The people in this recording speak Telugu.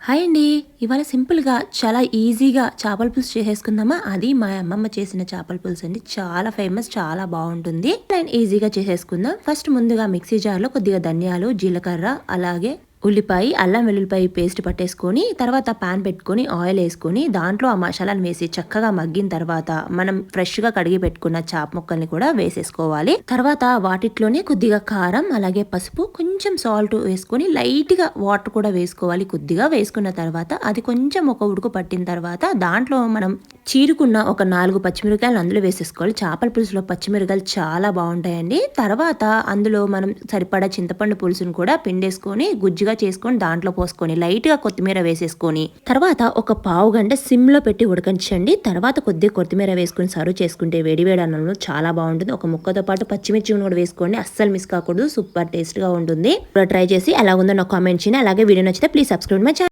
హాయ్ అండి. ఇవాళ సింపుల్‌గా చాలా ఈజీగా చేపల పులుసు చేసేసుకుందామా? అది మా అమ్మమ్మ చేసిన చేపల పులుసు అండి. చాలా ఫేమస్, చాలా బావుంటుంది. అండ్ ఈజీగా చేసేసుకుందాం. ఫస్ట్ ముందుగా మిక్సీ జార్‌లో కొద్దిగా ధనియాలు, జీలకర్ర, అలాగే ఉల్లిపాయ, అల్లం వెల్లుల్లిపాయ పేస్ట్ పట్టేసుకొని, తర్వాత పాన్ పెట్టుకొని ఆయిల్ వేసుకొని, దాంట్లో ఆ మసాలాను వేసి చక్కగా మగ్గిన తర్వాత మనం ఫ్రెష్‌గా కడిగి పెట్టుకున్న చేప ముక్కల్ని కూడా వేసేసుకోవాలి. తర్వాత వాటిట్లోనే కొద్దిగా కారం, అలాగే పసుపు, కొంచెం సాల్ట్ వేసుకొని లైట్‌గా వాటర్ కూడా వేసుకోవాలి. కొద్దిగా వేసుకున్న తర్వాత అది కొంచెం ఒక ఉడుకు పట్టిన తర్వాత దాంట్లో మనం చీరుకున్న ఒక 4 పచ్చిమిరపకాయలు అందులో వేసేసుకోవాలి. చేపల పులుసులో పచ్చిమిరపకాయలు చాలా బాగుంటాయండి. తర్వాత అందులో మనం సరిపడా చింతపండు పులుసును కూడా పిండేసుకొని గుజ్జుగా చేసుకొని దాంట్లో పోసుకొని లైట్‌గా కొత్తిమీర వేసేసుకొని తర్వాత ఒక పావు గంట సిమ్‌లో పెట్టి ఉడకించండి. తర్వాత కొద్దిగా కొత్తిమీర వేసుకొని సర్వ్ చేసుకుంటే వేడి వేడి అన్నంలో చాలా బాగుంటుంది. ఒక ముక్కతో పాటు పచ్చిమిర్చి కూడా వేసుకోండి. అస్సలు మిస్ కాకూడదు. సూపర్ టేస్ట్‌గా ఉంటుంది. ట్రై చేసి ఎలా ఉందో నాకు కామెంట్ చేయండి. అలాగే వీడియో నచ్చితే ప్లీజ్ సబ్స్క్రైబ్ మై ఛానల్.